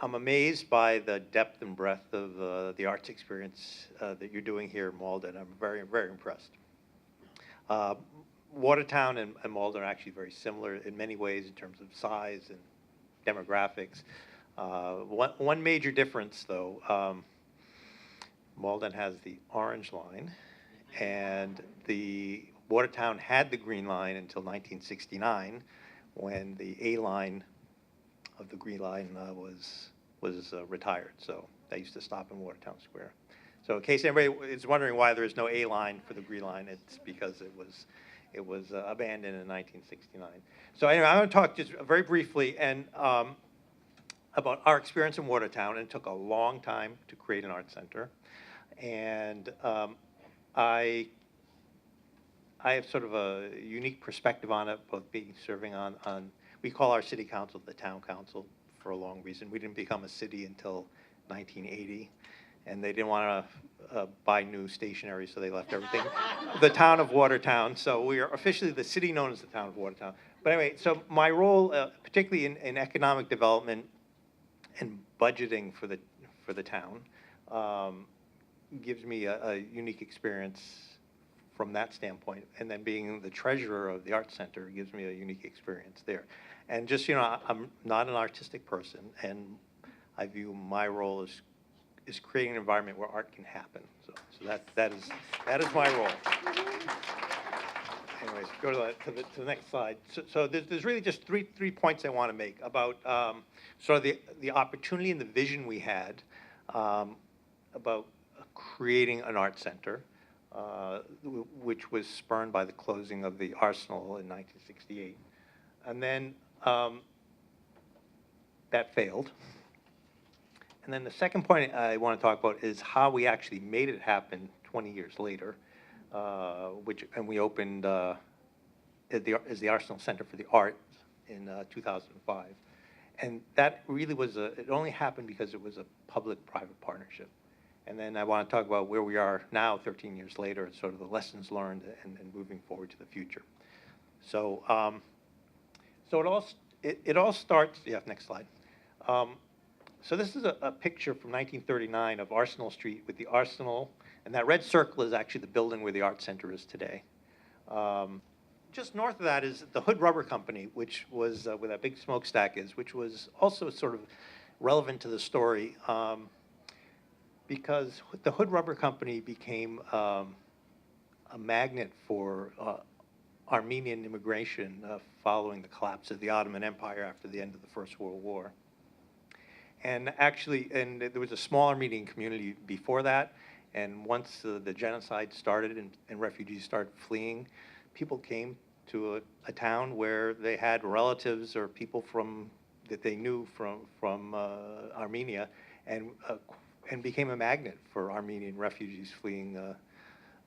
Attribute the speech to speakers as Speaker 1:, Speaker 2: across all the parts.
Speaker 1: I'm amazed by the depth and breadth of the arts experience that you're doing here in Malden. I'm very, very impressed. Uh, Watertown and Malden are actually very similar in many ways in terms of size and demographics. One major difference, though, Malden has the orange line, and the Watertown had the green line until 1969, when the A line of the green line was retired. So that used to stop in Watertown Square. So in case anybody is wondering why there is no A line for the green line, it's because it was abandoned in 1969. So anyway, I'm going to talk just very briefly and about our experience in Watertown. And it took a long time to create an art center, and I have sort of a unique perspective on it, both being serving on we call our city council the town council for a long reason. We didn't become a city until 1980, and they didn't want to buy new stationery, so they left everything the town of Watertown. So we are officially the city known as the town of Watertown. But anyway, so my role, particularly in economic development and budgeting for the town, gives me a unique experience from that standpoint. And then being the treasurer of the Arts Center gives me a unique experience there. And just, I'm not an artistic person, and I view my role as creating an environment where art can happen. So that is my role. Anyways, go to the next slide. So there's really just three points I want to make about sort of the opportunity and the vision we had about creating an art center, which was spurned by the closing of the Arsenal in 1968. And then that failed. And then the second point I want to talk about is how we actually made it happen 20 years later, and we opened as the Arsenal Center for the Arts in 2005. And that really was it only happened because it was a public-private partnership. And then I want to talk about where we are now, 13 years later, and sort of the lessons learned and moving forward to the future. So, it all starts. Yeah, next slide. So this is a picture from 1939 of Arsenal Street with the Arsenal, and that red circle is actually the building where the Art Center is today. Just north of that is the Hood Rubber Company, which was where that big smokestack is, which was also sort of relevant to the story. Because the Hood Rubber Company became a magnet for Armenian immigration following the collapse of the Ottoman Empire after the end of the First World War. And actually, there was a small Armenian community before that, and once the genocide started and refugees started fleeing, people came to a town where they had relatives or people that they knew from Armenia, and became a magnet for Armenian refugees fleeing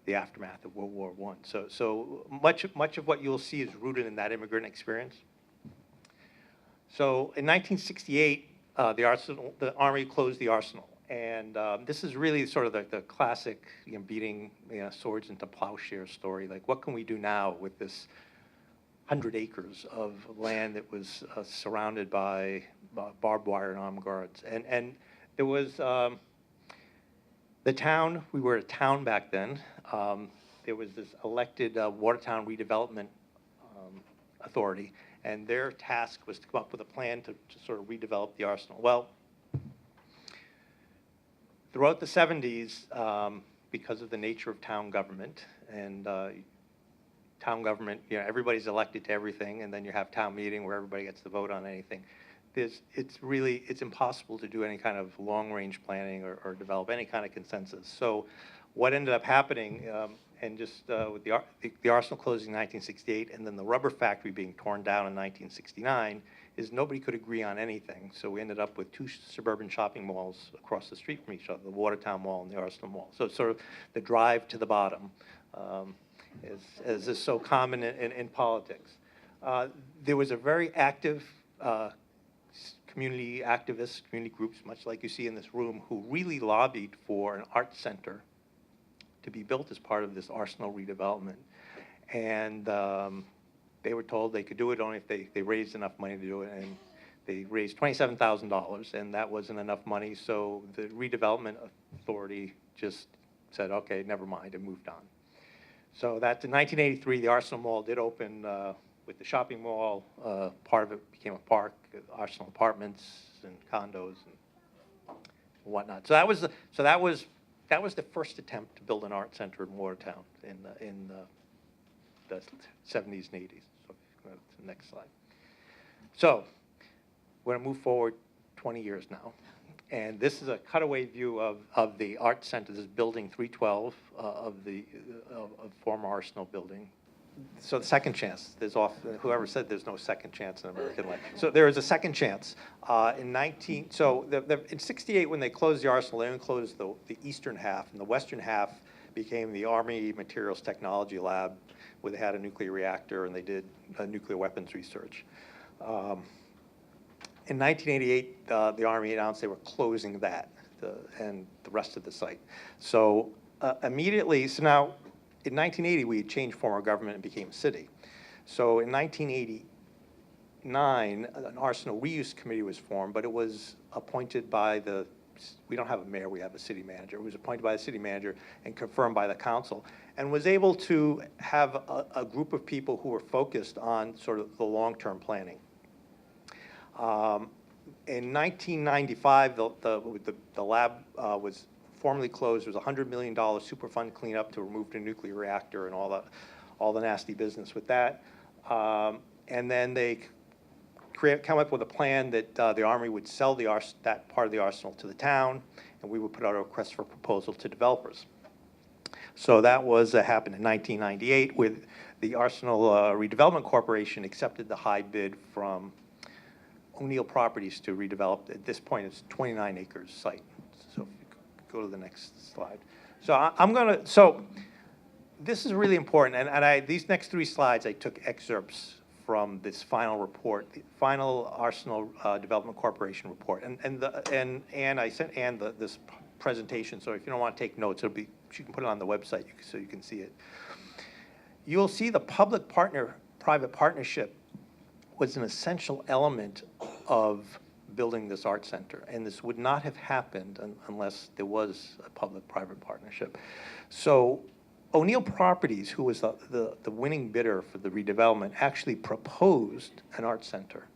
Speaker 1: the aftermath of World War I. So much of what you'll see is rooted in that immigrant experience. So in 1968, the Army closed the Arsenal, and this is really sort of the classic beating swords into plowshare story. Like, what can we do now with this 100 acres of land that was surrounded by barbed wire and armed guards? And there was the town. We were a town back then. There was this elected Watertown Redevelopment Authority, and their task was to come up with a plan to sort of redevelop the Arsenal. Well, throughout the 70s, because of the nature of town government, and town government, everybody's elected to everything, and then you have town meeting where everybody gets to vote on anything. It's impossible to do any kind of long-range planning or develop any kind of consensus. So what ended up happening, and just with the Arsenal closing in 1968 and then the rubber factory being torn down in 1969, is nobody could agree on anything. So we ended up with two suburban shopping malls across the street from each other, the Watertown Mall and the Arsenal Mall. So it's sort of the drive to the bottom, as is so common in politics. There was a very active community activists, community groups, much like you see in this room, who really lobbied for an art center to be built as part of this Arsenal redevelopment. And they were told they could do it only if they raised enough money to do it. And They raised $27,000, and that wasn't enough money, so the redevelopment authority just said, okay, never mind, and moved on. So that in 1983, the Arsenal Mall did open with the shopping mall. Part of it became a park, Arsenal Apartments and condos and whatnot. So that was the first attempt to build an art center in Watertown in the 70s and 80s. So go to the next slide. So we're going to move forward 20 years now. And this is a cutaway view of the art center. This is building 312 of former Arsenal building. So the second chance, whoever said there's no second chance in American life. So there is a second chance. In 68, when they closed the Arsenal, they only closed the eastern half, and the western half became the Army Materials Technology Lab, where they had a nuclear reactor and they did nuclear weapons research. In 1988, the Army announced they were closing that and the rest of the site. So immediately, so now in 1980, we had changed form of government and became a city. So in 1989, an Arsenal Reuse Committee was formed, but it was appointed by we don't have a mayor, we have a city manager. It was appointed by the city manager and confirmed by the council, and was able to have a group of people who were focused on sort of the long-term planning. In 1995, the lab was formally closed. There was a $100 million Superfund cleanup to remove the nuclear reactor and all the nasty business with that. And then they come up with a plan that the Army would sell that part of the arsenal to the town, and we would put out a request for proposal to developers. So that happened in 1998, with the Arsenal Redevelopment Corporation accepted the high bid from ONeill Properties to redevelop. At this point, it's 29 acres site. So if you go to the next slide. So this is really important, and these next 3 slides, I took excerpts from this final report, the final Arsenal Development Corporation report, and I sent Ann this presentation. So if you don't want to take notes, she can put it on the website so you can see it. You'll see the public-private partnership was an essential element of building this art center, and this would not have happened unless there was a public-private partnership. So ONeill Properties, who was the winning bidder for the redevelopment, actually proposed an art center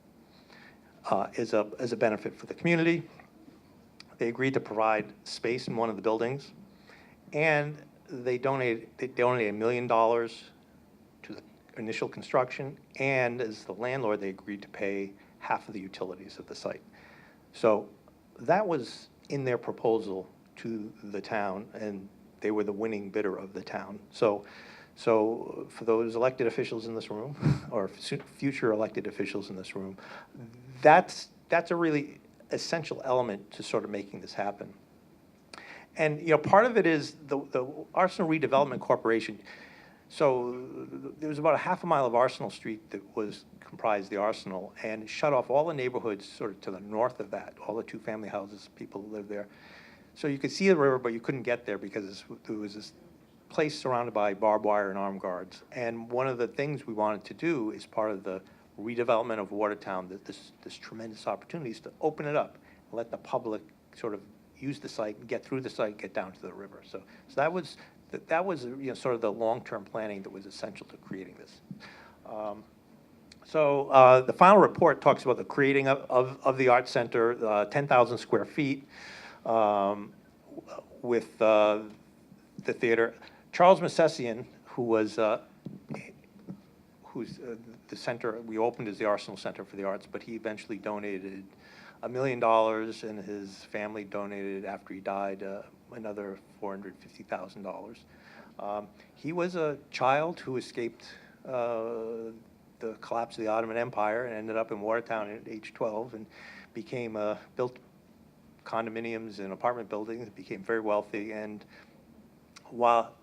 Speaker 1: as a benefit for the community. They agreed to provide space in one of the buildings, and they donated $1 million to the initial construction, and as the landlord, they agreed to pay half of the utilities of the site. So that was in their proposal to the town, and they were the winning bidder of the town. So for those elected officials in this room, or future elected officials in this room, that's a really essential element to sort of making this happen. And part of it is the Arsenal Redevelopment Corporation. So there was about a half a mile of Arsenal Street that comprised the Arsenal, and it shut off all the neighborhoods sort of to the north of that, all the 2-family houses, people who lived there. So you could see the river, but you couldn't get there because there was this place surrounded by barbed wire and armed guards. And one of the things we wanted to do as part of the redevelopment of Watertown, this tremendous opportunity, is to open it up and let the public sort of use the site, get through the site, get down to the river. So that was sort of the long-term planning that was essential to creating this. The final report talks about the creating of the art center, 10,000 square feet, with the theater. Charles M Hessian, who's the center we opened as the Arsenal Center for the Arts, but he eventually donated $1 million, and his family donated, after he died, another $450,000. He was a child who escaped the collapse of the Ottoman Empire and ended up in Watertown at age 12 and built condominiums and apartment buildings, became very wealthy, and while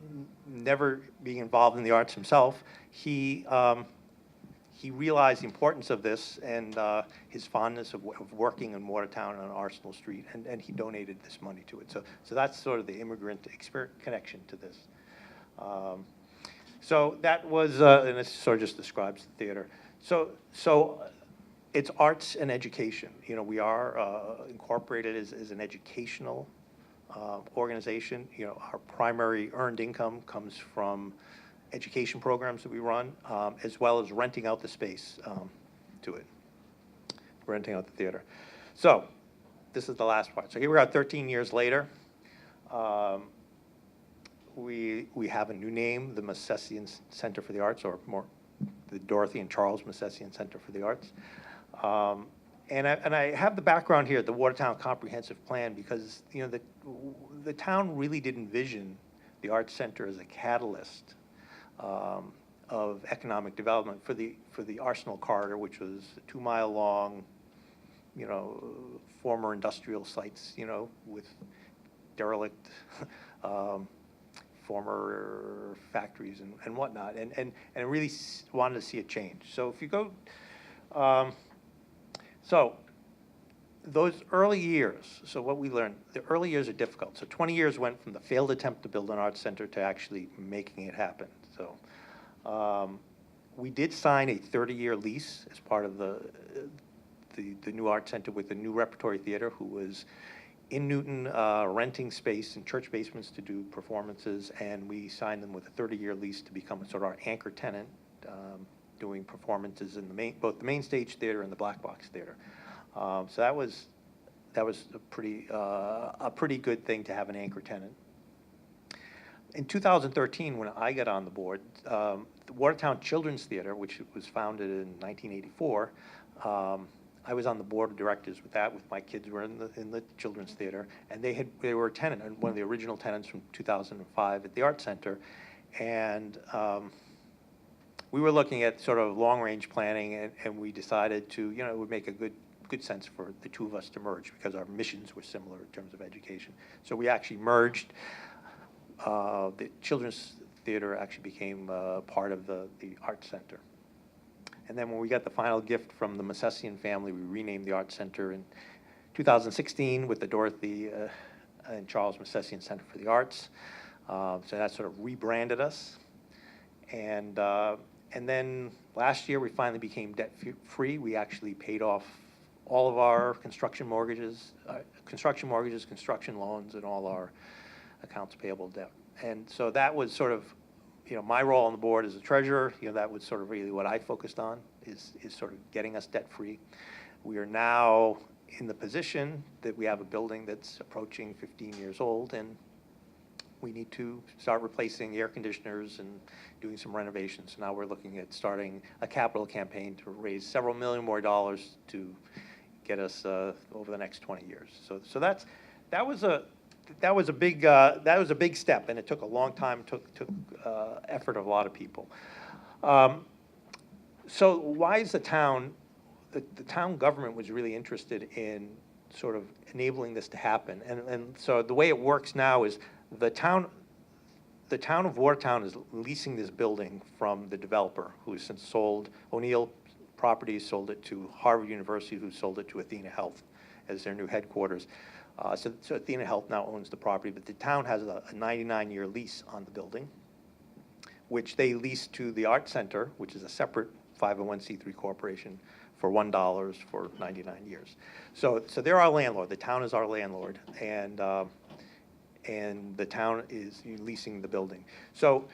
Speaker 1: never being involved in the arts himself, he realized the importance of this and his fondness of working in Watertown on Arsenal Street, and he donated this money to it. So that's sort of the immigrant connection to this. So that was, and it sort of just describes the theater. So it's arts and education. You know, we are incorporated as an educational organization. You know, our primary earned income comes from education programs that we run, as well as renting out the space to it, renting out the theater. So this is the last part. So here we are 13 years later. We have a new name, the M Hessian Center for the Arts, or more, the Dorothy and Charles M Hessian Center for the Arts. And I have the background here, the Watertown Comprehensive Plan, because you know the town really did envision the Arts Center as a catalyst of economic development for the Arsenal Corridor, which was a 2-mile long, you know, former industrial sites, you know, with derelict former factories and whatnot, and really wanted to see a change. So if you go, so those early years, so what we learned, the early years are difficult. So 20 years went from the failed attempt to build an arts center to actually making it happen. So we did sign a 30-year lease as part of the new art center with the new repertory theater, who was in Newton, renting space in church basements to do performances, and we signed them with a 30-year lease to become a sort of our anchor tenant, doing performances in both the main stage theater and the black box theater. So that was a pretty good thing to have an anchor tenant. In 2013, when I got on the board, the Watertown Children's Theater, which was founded in 1984, I was on the board of directors with that. With my kids were in the children's theater, and they were a tenant, one of the original tenants from 2005 at the Art Center, and we were looking at sort of long-range planning, and we decided to, you know, it would make a good sense for the two of us to merge because our missions were similar in terms of education. So we actually merged. The children's theater actually became part of the Art Center. And then when we got the final gift from the M Hessian family, we renamed the Art Center in 2016 with the Dorothy and Charles M Hessian Center for the Arts. So that sort of rebranded us. And then last year we finally became debt-free. We actually paid off all of our construction mortgages, construction loans, and all our accounts payable debt. And so that was sort of, you know, my role on the board as a treasurer. You know, that was sort of really what I focused on, is sort of getting us debt free. We are now in the position that we have a building that's approaching 15 years old, and we need to start replacing air conditioners and doing some renovations. So now we're looking at starting a capital campaign to raise several million more dollars to get us over the next 20 years. So that was a big step, and it took a long time, took effort of a lot of people. So why is the town government was really interested in sort of enabling this to happen? And so the way it works now is the town of Watertown is leasing this building from the developer, who has since sold. ONeill Properties sold it to Harvard University, who sold it to Athena Health as their new headquarters. So Athena Health now owns the property, but the town has a 99-year lease on the building, which they lease to the Art Center, which is a separate 501c3 corporation, for $1 for 99 years. So they're our landlord. The town is our landlord, and the town is leasing the building. So,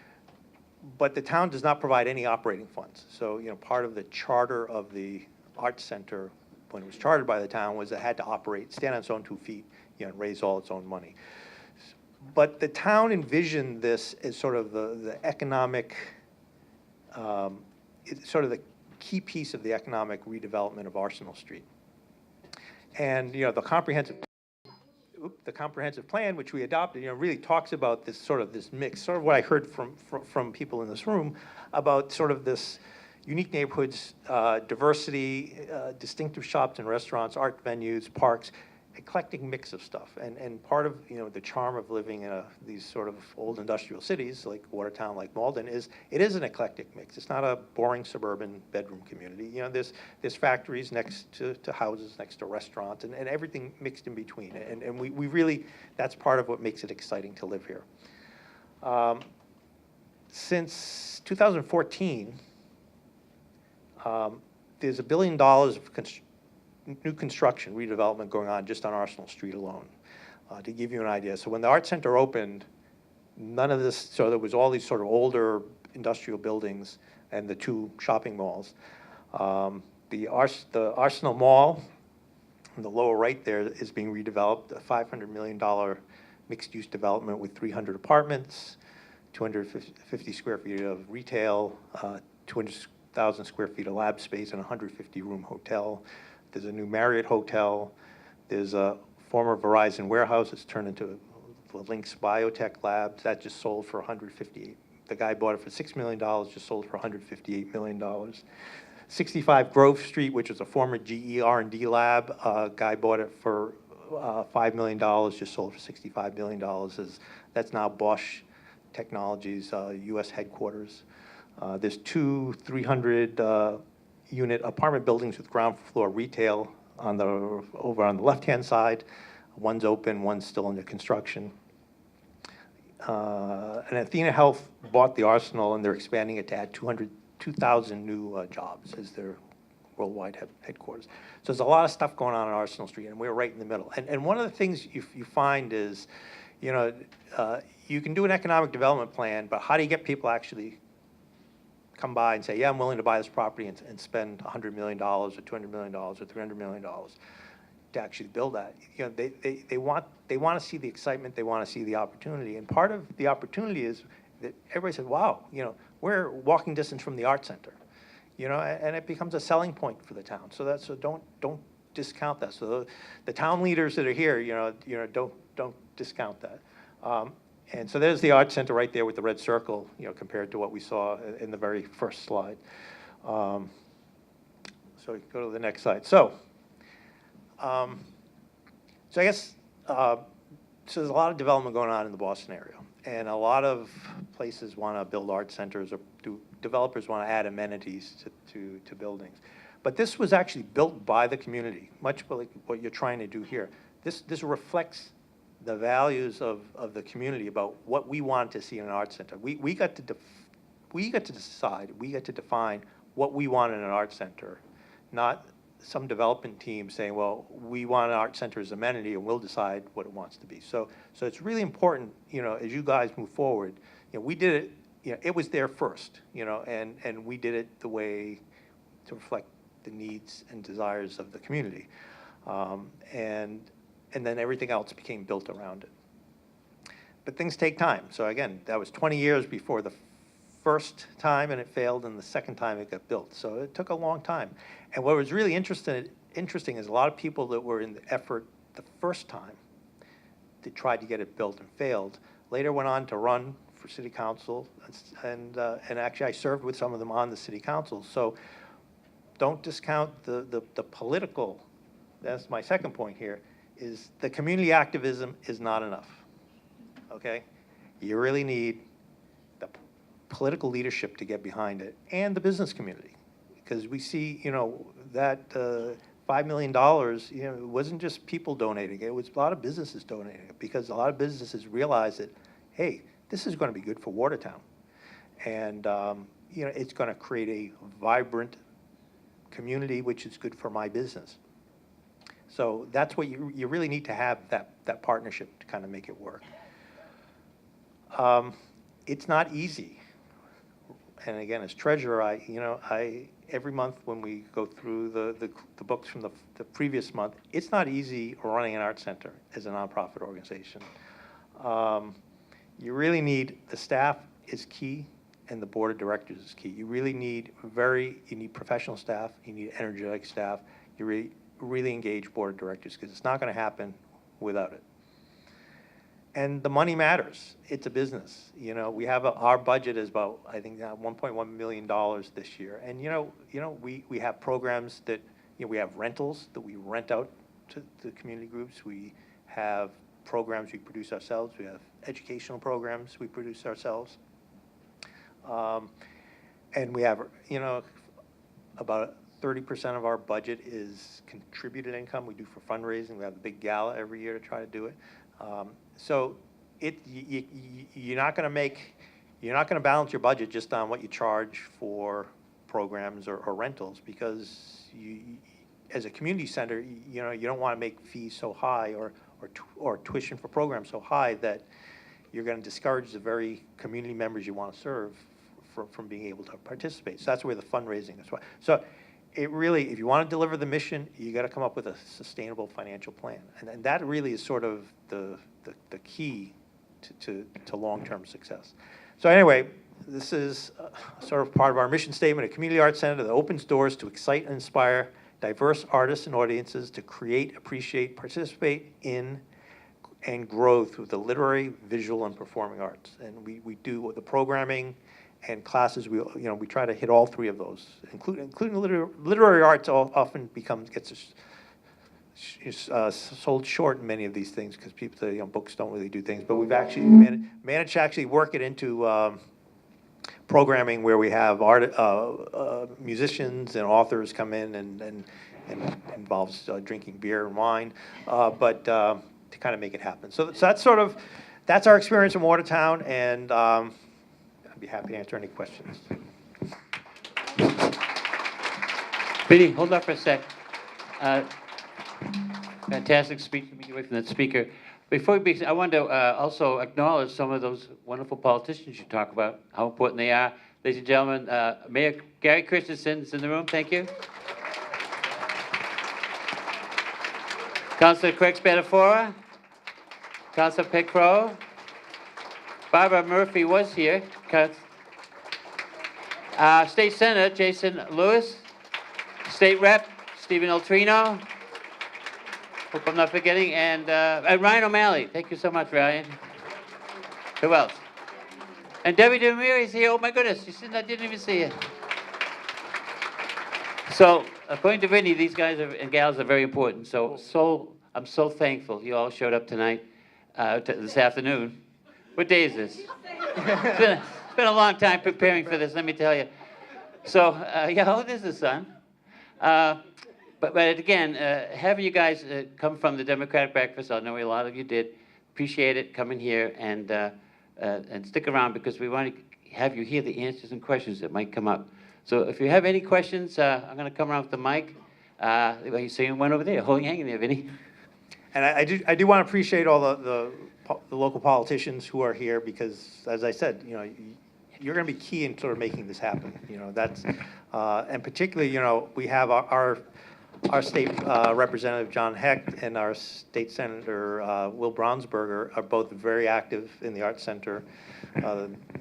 Speaker 1: but the town does not provide any operating funds. So, you know, part of the charter of the Art Center, when it was chartered by the town, was it had to stand on its own 2 feet, you know, and raise all its own money. But the town envisioned this as sort of the economic, sort of the key piece of the economic redevelopment of Arsenal Street. And, you know, the comprehensive plan, which we adopted, you know, really talks about this sort of this mix, sort of what I heard from people in this room about sort of this unique neighborhoods, diversity, distinctive shops and restaurants, art venues, parks, eclectic mix of stuff. And part of, you know, the charm of living in these sort of old industrial cities like Watertown, like Malden, is it is an eclectic mix. It's not a boring suburban bedroom community. You know, there's factories next to houses, next to restaurants, and everything mixed in between. And we really, that's part of what makes it exciting to live here. Since 2014, there's $1 billion of new construction, redevelopment going on just on Arsenal Street alone, to give you an idea. So when the Art Center opened, none of this, so there was all these sort of older industrial buildings and the 2 shopping malls. The Arsenal Mall, in the lower right there, is being redeveloped, a $500 million mixed-use development with 300 apartments, 250 square feet of retail, 200,000 square feet of lab space, and a 150-room hotel. There's a new Marriott hotel. There's a former Verizon warehouse that's turned into the Lynx Biotech Labs. That just sold for $158. The guy bought it for $6 million, just sold for $158 million. 65 Grove Street, which was a former GE R&D lab, guy bought it for $5 million, just sold for $65 million. That's now Bosch Technologies, U.S. headquarters. There's 2 300-unit apartment buildings with ground floor retail over on the left-hand side. One's open, one's still under construction. And Athena Health bought the Arsenal, and they're expanding it to add 2,000 new jobs as their worldwide headquarters. So there's a lot of stuff going on Arsenal Street, and we're right in the middle. And one of the things you find is, you know, you can do an economic development plan, but how do you get people actually come by and say, yeah, I'm willing to buy this property and spend $100 million or $200 million or $300 million to actually build that? You know, they want to see the excitement, they want to see the opportunity, and part of the opportunity is that everybody said, wow, you know, we're walking distance from the art center, you know, and it becomes a selling point for the town. So don't discount that. So the town leaders that are here, you know, don't discount that. And so there's the art center right there with the red circle, you know, compared to what we saw in the very first slide. So go to the next slide. So I guess, so there's a lot of development going on in the Boston area, and a lot of places want to build art centers, or developers want to add amenities to buildings. But this was actually built by the community, much like what you're trying to do here. This reflects the values of the community about what we want to see in an art center. We got to decide, we get to define what we want in an art center, not some development team saying, well, we want an art center as amenity and we'll decide what it wants to be. So it's really important, you know, as you guys move forward, you know, we did it, you know, it was there first, you know, and we did it the way to reflect the needs and desires of the community. And then everything else became built around it. But things take time. So again, that was 20 years before the first time, and it failed, and the second time it got built. So it took a long time. And what was really interesting is a lot of people that were in the effort the first time that tried to get it built and failed, later went on to run for city council, and actually I served with some of them on the city council. So don't discount the political, that's my second point here, is the community activism is not enough, okay? You really need the political leadership to get behind it, and the business community, because we see, you know, that $5 million, you know, it wasn't just people donating, it was a lot of businesses donating it, because a lot of businesses realized that, hey, this is going to be good for Watertown, and you know, it's going to create a vibrant community, which is good for my business. So that's what you really need to have, that partnership to kind of make it work. It's not easy. And again, as treasurer, every month when we go through the books from the previous month, it's not easy running an art center as a nonprofit organization. You really need, the staff is key, and the board of directors is key. You really need you need professional staff, you need energetic staff, you really engage board of directors, because it's not going to happen without it. And the money matters. It's a business. You know, we have our budget is about, I think, $1.1 million this year. And we have programs that, you know, we have rentals that we rent out to the community groups. We have programs we produce ourselves. We have educational programs we produce ourselves. And we have, you know, about 30% of our budget is contributed income we do for fundraising. We have the big gala every year to try to do it. So you're not going to balance your budget just on what you charge for programs or rentals, because as a community center, you don't want to make fees so high or tuition for programs so high that you're going to discourage the very community members you want to serve from being able to participate. So that's where the fundraising is. So it really, if you want to deliver the mission, you got to come up with a sustainable financial plan, and that really is sort of the key to long-term success. So anyway, this is sort of part of our mission statement: a community arts center that opens doors to excite and inspire diverse artists and audiences to create, appreciate, participate in, and grow through the literary, visual, and performing arts. And we do the programming and classes. We try to hit all three of those, including literary arts. Often gets sold short in many of these things because people say books don't really do things. But we've actually managed to actually work it into programming where we have musicians and authors come in and involves drinking beer and wine, but to kind of make it happen. So that's our experience in Watertown, and I'd be happy to answer any questions.
Speaker 2: Vinny, hold up for a sec. Fantastic speech. Let me get away from that speaker. Before we begin, I wanted to also acknowledge some of those wonderful politicians you talk about, how important they are. Ladies and gentlemen, Mayor Gary Christensen is in the room. Thank you. Councilor Craig Spadafora, Councilor Pickrow, Barbara Murphy was here. State Senator Jason Lewis, State Rep Stephen Altrino. Hope I'm not forgetting, and Ryan O'Malley. Thank you so much, Ryan. Who else? And Debbie DeMere is here. Oh my goodness, I didn't even see it. So, according to Vinny, these guys and gals are very important. So I'm so thankful you all showed up tonight, this afternoon. What day is this? It's been a long time preparing for this, let me tell you. So, yeah, how old is the son? But again, having you guys come from the Democratic breakfast, I know a lot of you did. Appreciate it coming here and stick around because we want to have you hear the answers and questions that might come up. So if you have any questions, I'm going to come around with the mic. You see one over there, hanging there, Vinny.
Speaker 1: And I do want to appreciate all the local politicians who are here because, as I said, you're going to be key in sort of making this happen. That's and particularly, we have our state representative John Hecht and our state senator Will Brownsberger are both very active in the Arts Center.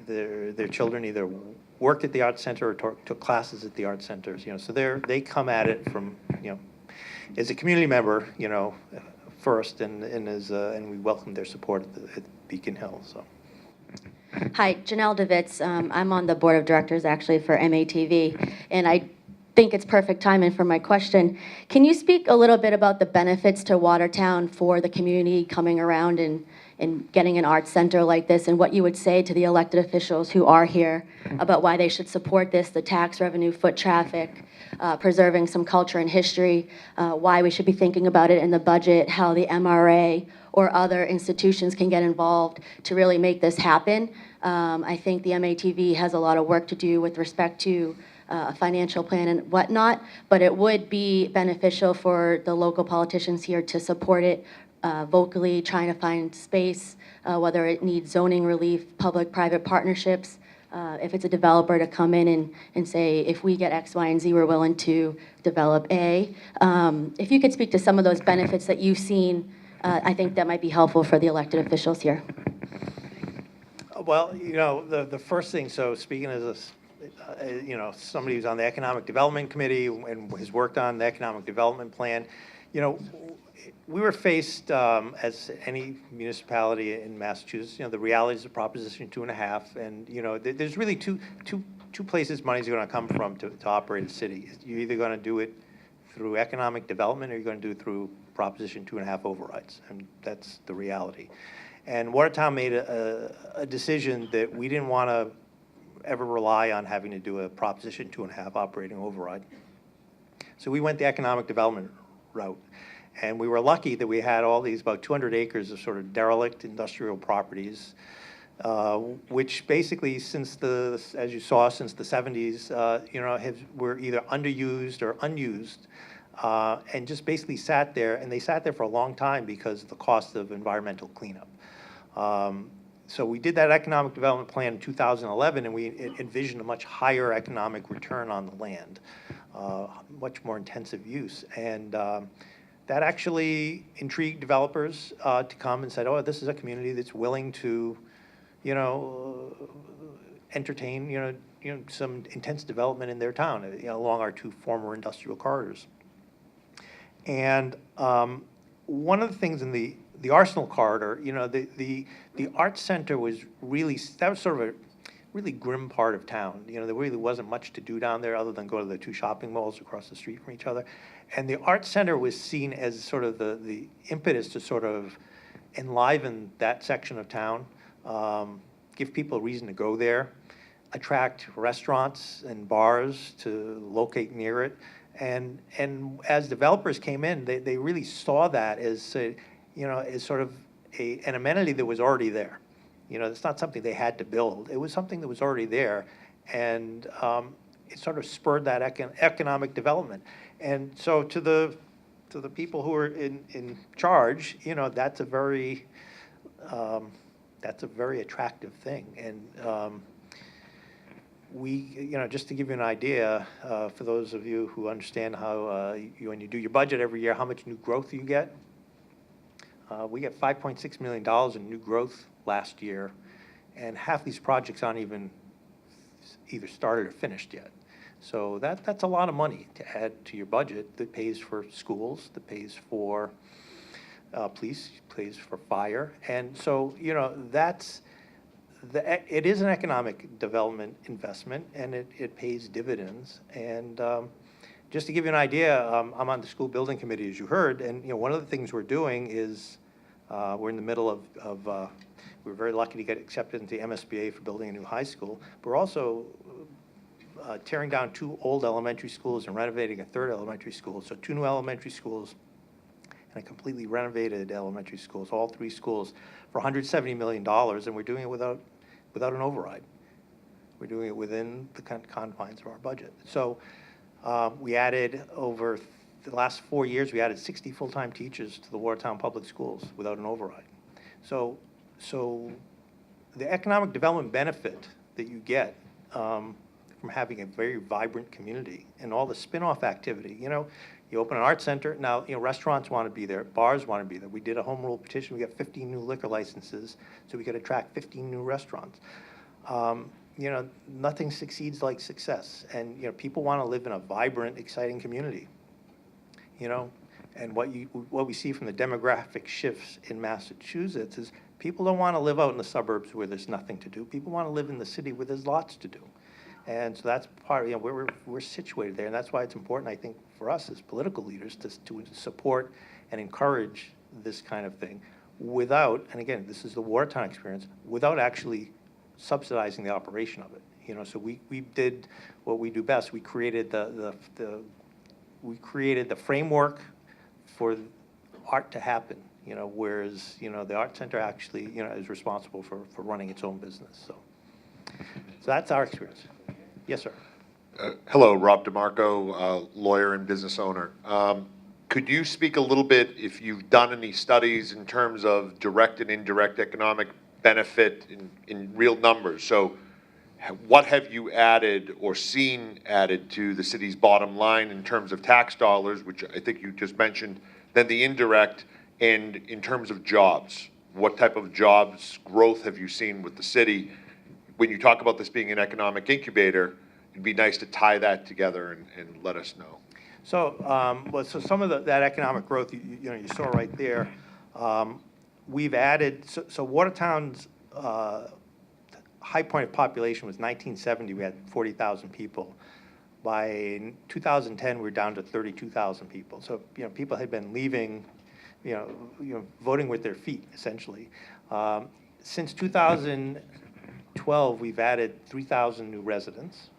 Speaker 1: Their children either worked at the Arts Center or took classes at the Arts Centers. So they come at it from as a community member, first, and we welcome their support at Beacon Hill. So.
Speaker 3: Hi, Janelle DeVitz. I'm on the board of directors actually for MATV, and I think it's perfect timing for my question. Can you speak a little bit about the benefits to Watertown for the community coming around and getting an arts center like this, and what you would say to the elected officials who are here about why they should support this, the tax revenue, foot traffic, preserving some culture and history, why we should be thinking about it in the budget, how the MRA or other institutions can get involved to really make this happen. I think the MATV has a lot of work to do with respect to a financial plan and whatnot, but it would be beneficial for the local politicians here to support it vocally, trying to find space, whether it needs zoning relief, public-private partnerships, if it's a developer to come in and say, if we get X, Y, and Z, we're willing to develop A. If you could speak to some of those benefits that you've seen, I think that might be helpful for the elected officials here.
Speaker 1: Well, the first thing, so speaking as somebody who's on the Economic Development Committee and has worked on the Economic Development Plan, we were faced, as any municipality in Massachusetts, the realities of Proposition 2.5, and there's really two places money's going to come from to operate a city. You're either going to do it through economic development or you're going to do it through Proposition 2.5 overrides, and that's the reality. And Watertown made a decision that we didn't want to ever rely on having to do a Proposition 2.5 operating override. So we went the economic development route. And we were lucky that we had all these, about 200 acres of sort of derelict industrial properties which basically as you saw, since the 70s, were either underused or unused, and just basically sat there, and they sat there for a long time because of the cost of environmental cleanup. So we did that economic development plan in 2011, and we envisioned a much higher economic return on the land, much more intensive use. And that actually intrigued developers to come and said, oh, this is a community that's willing to, entertain, some intense development in their town, along our two former industrial corridors. And one of the things in the Arsenal corridor, the Arts Center was really, that was sort of a really grim part of town. There really wasn't much to do down there other than go to the two shopping malls across the street from each other. And the Arts Center was seen as sort of the impetus to sort of enliven that section of town, give people a reason to go there, attract restaurants and bars to locate near it. And as developers came in, they really saw that as, as sort of an amenity that was already there. It's not something they had to build. It was something that was already there, and it sort of spurred that economic development. And so to the people who are in charge, that's a very attractive thing. And we, just to give you an idea, for those of you who understand how when you do your budget every year, how much new growth you get. We get $5.6 million in new growth last year, and half these projects aren't even either started or finished yet. So that's a lot of money to add to your budget that pays for schools, that pays for police, pays for fire. And so, it is an economic development investment, and it pays dividends. And just to give you an idea, I'm on the school building committee, as you heard, and one of the things we're doing is we're in the middle of we're very lucky to get accepted into the MSBA for building a new high school. We're also tearing down 2 old elementary schools and renovating a 3rd elementary school. So 2 new elementary schools and a completely renovated elementary school. So all 3 schools for $170 million, and we're doing it without an override. We're doing it within the confines of our budget. So we added, over the last 4 years, we added 60 full-time teachers to the Watertown Public Schools without an override. So the economic development benefit that you get from having a very vibrant community and all the spin-off activity, you open an art center, now, restaurants want to be there, bars want to be there. We did a home rule petition, we got 15 new liquor licenses, so we could attract 15 new restaurants. Nothing succeeds like success, and, people want to live in a vibrant, exciting community. And what we see from the demographic shifts in Massachusetts is people don't want to live out in the suburbs where there's nothing to do. People want to live in the city where there's lots to do. And so that's part of, we're situated there, and that's why it's important, I think, for us as political leaders to support and encourage this kind of thing without, and again, this is the Watertown experience, without actually subsidizing the operation of it. So we did what we do best. We created we created the framework for art to happen, whereas, the Art Center actually, is responsible for running its own business. So that's our experience. Yes, sir.
Speaker 4: Hello, Rob DiMarco, lawyer and business owner. Could you speak a little bit, if you've done any studies in terms of direct and indirect economic benefit in real numbers? So what have you added or seen added to the city's bottom line in terms of tax dollars, which I think you just mentioned, then the indirect, and in terms of jobs? What type of jobs growth have you seen with the city? When you talk about this being an economic incubator, it'd be nice to tie that together and let us know.
Speaker 1: So, so some of that economic growth, you saw right there, we've added, so Watertown's high point of population was 1970, we had 40,000 people. By 2010, we were down to 32,000 people. So, people had been leaving, voting with their feet, essentially. Since 2012, we've added 3,000 new residents.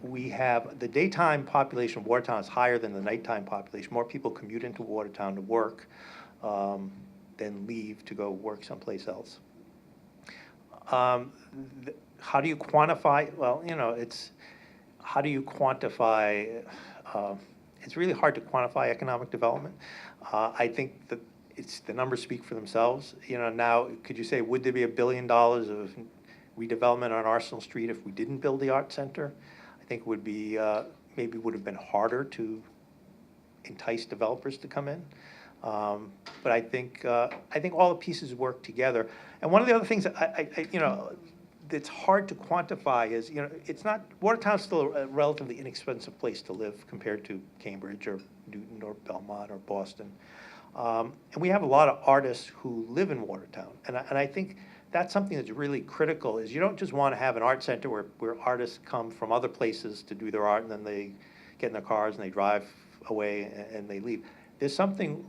Speaker 1: We have, the daytime population of Watertown is higher than the nighttime population. More people commute into Watertown to work than leave to go work someplace else. How do you quantify? Well, it's how do you quantify? It's really hard to quantify economic development. I think that the numbers speak for themselves. Now, could you say, would there be $1 billion of redevelopment on Arsenal Street if we didn't build the art center? I think it would be, maybe would have been harder to entice developers to come in. But I think all the pieces work together. And one of the other things that's hard to quantify is, it's not, Watertown's still a relatively inexpensive place to live compared to Cambridge or Newton or Belmont or Boston. And we have a lot of artists who live in Watertown. And I think that's something that's really critical, is you don't just want to have an art center where artists come from other places to do their art and then they get in their cars and they drive away and they leave. There's something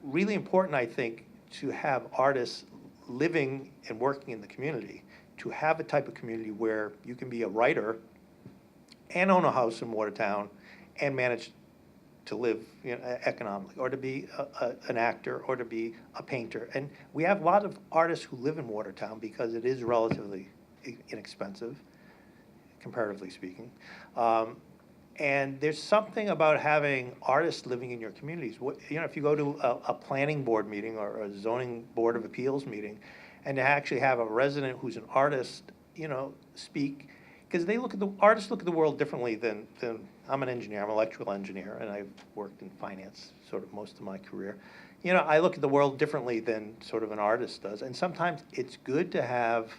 Speaker 1: really important, I think, to have artists living and working in the community, to have a type of community where you can be a writer and own a house in Watertown and manage to live economically, or to be an actor, or to be a painter. And we have a lot of artists who live in Watertown because it is relatively inexpensive, comparatively speaking. And there's something about having artists living in your communities. If you go to a planning board meeting or a zoning board of appeals meeting, and to actually have a resident who's an artist, speak, because artists look at the world differently than I'm an engineer, I'm an electrical engineer, and I've worked in finance sort of most of my career. I look at the world differently than sort of an artist does. And sometimes it's good to have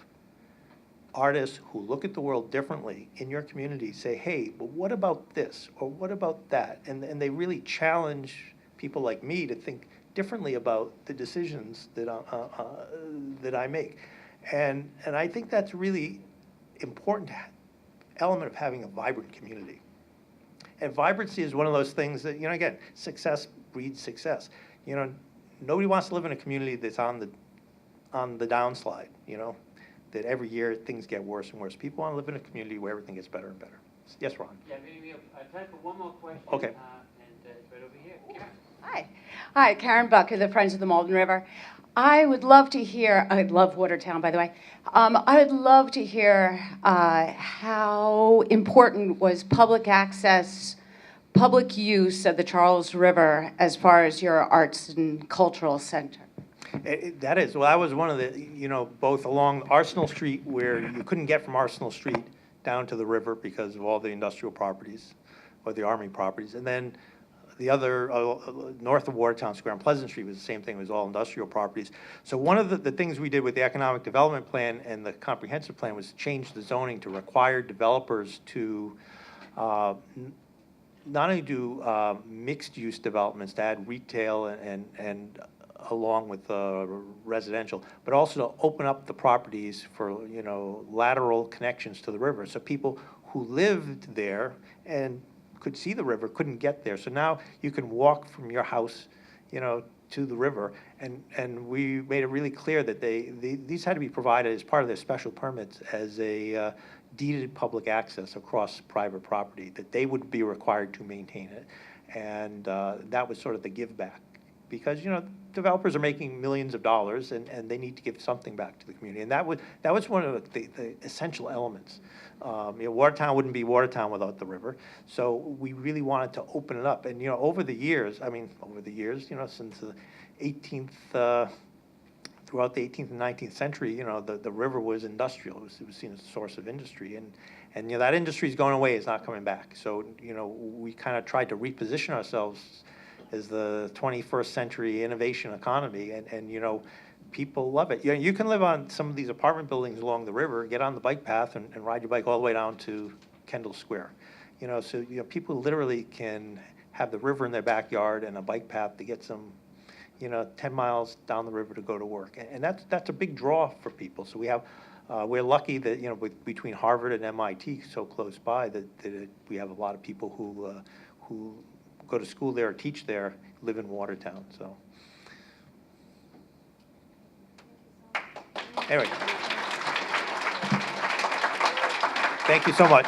Speaker 1: artists who look at the world differently in your community say, hey, but what about this? Or what about that? And they really challenge people like me to think differently about the decisions that I make. And I think that's really important element of having a vibrant community. And vibrancy is one of those things that, again, success breeds success. Nobody wants to live in a community that's on the downslide, that every year things get worse and worse. People want to live in a community where everything gets better and better. Yes, Ron?
Speaker 2: Yeah, we have time for one more question.
Speaker 1: Okay.
Speaker 2: And it's right over here. Karen.
Speaker 5: Hi. Hi, Karen Buck of the Friends of the Malden River. I would love to hear, I love Watertown, by the way. I would love to hear how important was public access, public use of the Charles River as far as your arts and cultural center?
Speaker 1: That is, well, that was one of the, both along Arsenal Street, where you couldn't get from Arsenal Street down to the river because of all the industrial properties, or the Army properties, and then the other, north of Watertown Square on Pleasant Street was the same thing, it was all industrial properties. So one of the things we did with the economic development plan and the comprehensive plan was to change the zoning to require developers to not only do mixed-use developments to add retail and along with residential, but also to open up the properties for, lateral connections to the river. So people who lived there and could see the river couldn't get there. So now you can walk from your house, to the river. And we made it really clear that these had to be provided as part of their special permits as a deeded public access across private property, that they would be required to maintain it. And that was sort of the give back. Because, developers are making millions of dollars and they need to give something back to the community. And that was one of the essential elements. Watertown wouldn't be Watertown without the river. So we really wanted to open it up. And, over the years, since the 18th, throughout the 18th and 19th century, the river was industrial. It was seen as a source of industry. And that industry is going away, it's not coming back. So, we kind of tried to reposition ourselves as the 21st century innovation economy, and people love it. You can live on some of these apartment buildings along the river, get on the bike path and ride your bike all the way down to Kendall Square. So people literally can have the river in their backyard and a bike path to get some, 10 miles down the river to go to work. And that's a big draw for people. So we're lucky that, between Harvard and MIT so close by, that we have a lot of people who go to school there or teach there, live in Watertown. So anyway, thank you so much.